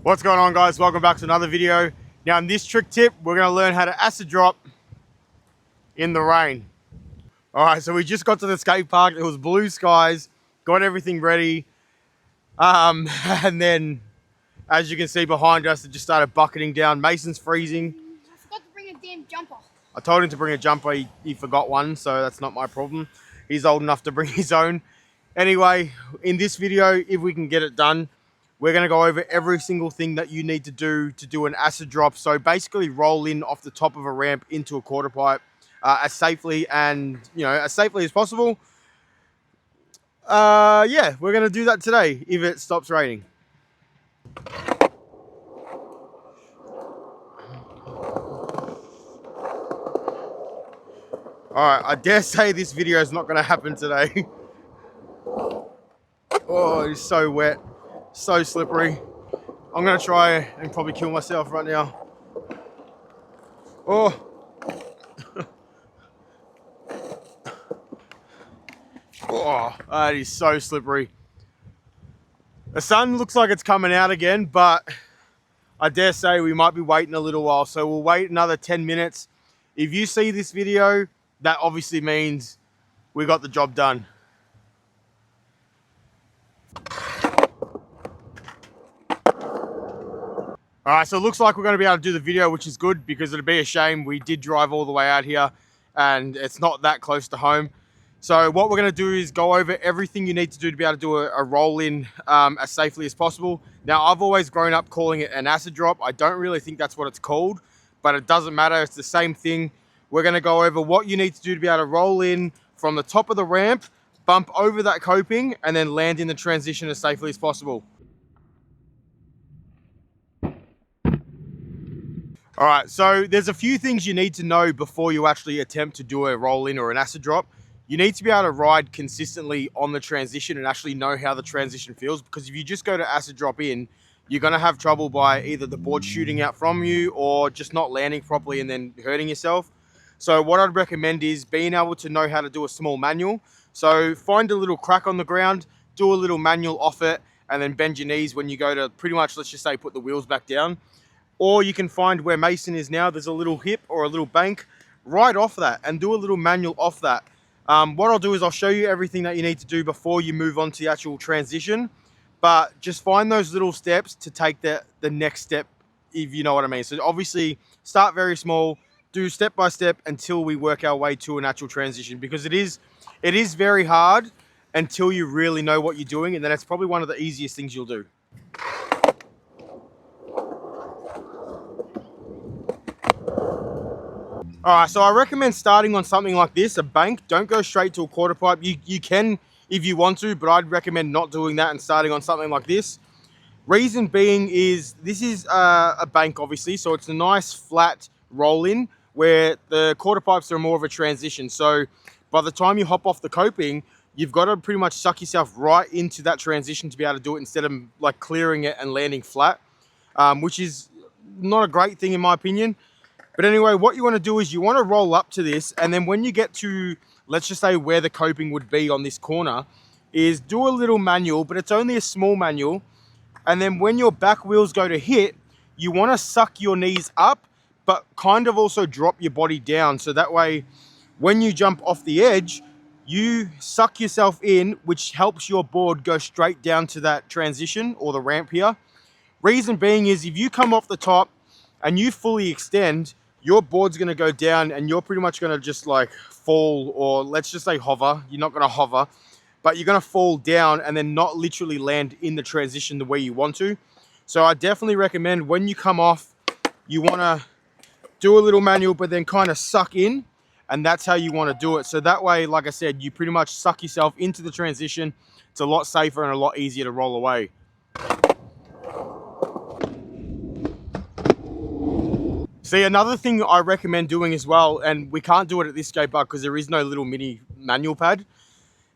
What's going on, guys? Welcome back to another video. Now in this trick tip, we're going to learn how to acid drop in the rain. All right, so we just got to the skate park. It was blue skies, got everything ready. And then, as you can see behind us, it just started bucketing down. Mason's freezing. I forgot to bring a damn jumper. I told him to bring a jumper. He forgot one, so that's not my problem. He's old enough to bring his own. Anyway, in this video, if we can get it done, we're going to go over every single thing that you need to do an acid drop. So basically roll in off the top of a ramp into a quarter pipe as safely and, as safely as possible. Yeah, we're going to do that today if it stops raining. All right, I dare say this video is not going to happen today. Oh, it's so wet. So slippery. I'm gonna try and probably kill myself right now. Oh. Oh, that is so slippery. The sun looks like it's coming out again, but I dare say we might be waiting a little while. So we'll wait another 10 minutes. If you see this video, that obviously means we got the job done. All right, so it looks like we're going to be able to do the video, which is good because it'd be a shame. We did drive all the way out here and it's not that close to home. So what we're going to do is go over everything you need to do to be able to do a roll in as safely as possible. Now, I've always grown up calling it an acid drop. I don't really think that's what it's called, but it doesn't matter. It's the same thing. We're going to go over what you need to do to be able to roll in from the top of the ramp, bump over that coping, and then land in the transition as safely as possible. All right, so there's a few things you need to know before you actually attempt to do a roll in or an acid drop. You need to be able to ride consistently on the transition and actually know how the transition feels, because if you just go to acid drop in, you're gonna have trouble by either the board shooting out from you or just not landing properly and then hurting yourself. So what I'd recommend is being able to know how to do a small manual. So find a little crack on the ground, do a little manual off it, and then bend your knees when you go to pretty much, let's just say, put the wheels back down. Or you can find where Mason is now, there's a little hip or a little bank, right off that and do a little manual off that. What I'll do is I'll show you everything that you need to do before you move on to the actual transition, but just find those little steps to take the next step, if you know what I mean. So obviously start very small, do step by step until we work our way to an actual transition, because it is very hard until you really know what you're doing, and then it's probably one of the easiest things you'll do. All right, so I recommend starting on something like this, a bank. Don't go straight to a quarter pipe. You can if you want to, but I'd recommend not doing that and starting on something like this. Reason being is this is a bank, obviously, so it's a nice flat roll in where the quarter pipes are more of a transition. So by the time you hop off the coping, you've got to pretty much suck yourself right into that transition to be able to do it instead of like clearing it and landing flat, which is not a great thing in my opinion. But anyway, what you want to do is you want to roll up to this, and then when you get to, let's just say where the coping would be on this corner, is do a little manual, but it's only a small manual. And then when your back wheels go to hit, you want to suck your knees up, but kind of also drop your body down. So that way, when you jump off the edge, you suck yourself in, which helps your board go straight down to that transition or the ramp here. Reason being is if you come off the top and you fully extend, your board's going to go down and you're pretty much going to just like fall, or let's just say hover. You're not going to hover, but you're going to fall down and then not literally land in the transition the way you want to. So I definitely recommend when you come off, you want to do a little manual, but then kind of suck in, and that's how you want to do it. So that way, like I said, you pretty much suck yourself into the transition. It's a lot safer and a lot easier to roll away. See, another thing I recommend doing as well, and we can't do it at this skate park because there is no little mini manual pad,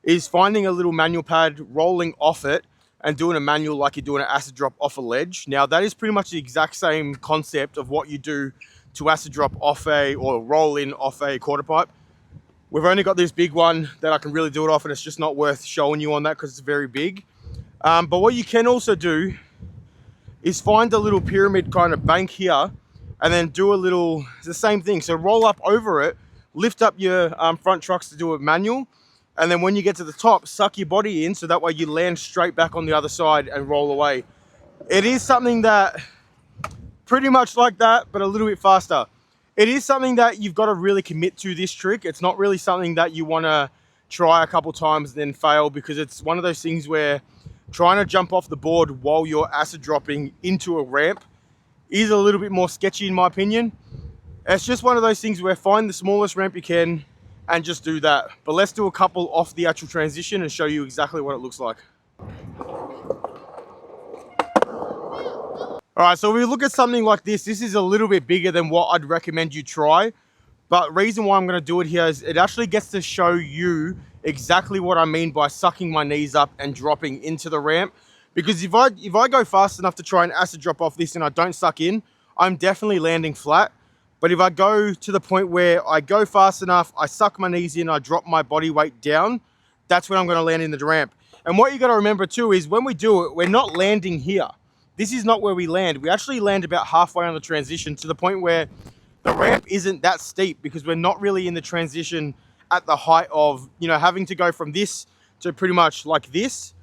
is finding a little manual pad, rolling off it, and doing a manual like you're doing an acid drop off a ledge. Now, that is pretty much the exact same concept of what you do to acid drop off or roll in off a quarter pipe. We've only got this big one that I can really do it off, and it's just not worth showing you on that because it's very big. But what you can also do is find a little pyramid kind of bank here and then do a little, it's the same thing. So roll up over it, lift up your front trucks to do it manual. And then when you get to the top, suck your body in so that way you land straight back on the other side and roll away. It is something that, pretty much like that, but a little bit faster. It is something that you've got to really commit to, this trick. It's not really something that you want to try a couple times and then fail, because it's one of those things where trying to jump off the board while you're acid dropping into a ramp is a little bit more sketchy in my opinion. It's just one of those things where find the smallest ramp you can and just do that. But let's do a couple off the actual transition and show you exactly what it looks like. All right, so we look at something like this. This is a little bit bigger than what I'd recommend you try. But reason why I'm gonna do it here is it actually gets to show you exactly what I mean by sucking my knees up and dropping into the ramp. Because if I go fast enough to try and acid drop off this and I don't suck in, I'm definitely landing flat. But if I go to the point where I go fast enough, I suck my knees in, I drop my body weight down, that's when I'm gonna land in the ramp. And what you gotta remember too is when we do it, we're not landing here. This is not where we land. We actually land about halfway on the transition to the point where the ramp isn't that steep, because we're not really in the transition at the height of, you know, having to go from this to pretty much like this.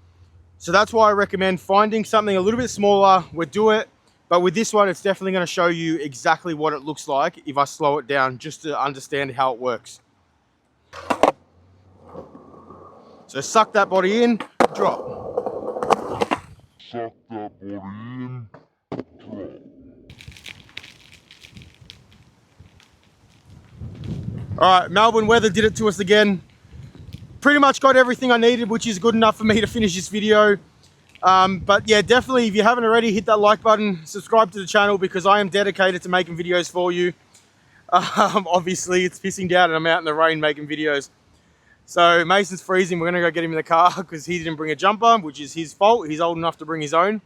So that's why I recommend finding something a little bit smaller. We'll do it. But with this one, it's definitely going to show you exactly what it looks like if I slow it down, just to understand how it works. So suck that body in, drop. Suck that body in, drop. All right, Melbourne weather did it to us again. Pretty much got everything I needed, which is good enough for me to finish this video. But yeah, definitely, if you haven't already, hit that like button, subscribe to the channel, because I am dedicated to making videos for you. Obviously, it's pissing down and I'm out in the rain making videos. So Mason's freezing. We're going to go get him in the car because he didn't bring a jumper, which is his fault. He's old enough to bring his own.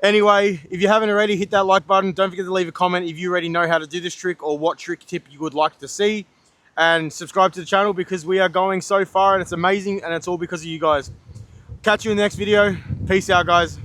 Anyway, if you haven't already, hit that like button. Don't forget to leave a comment if you already know how to do this trick or what trick tip you would like to see. And subscribe to the channel, because we are going so far and it's amazing, and it's all because of you guys. Catch you in the next video. Peace out, guys.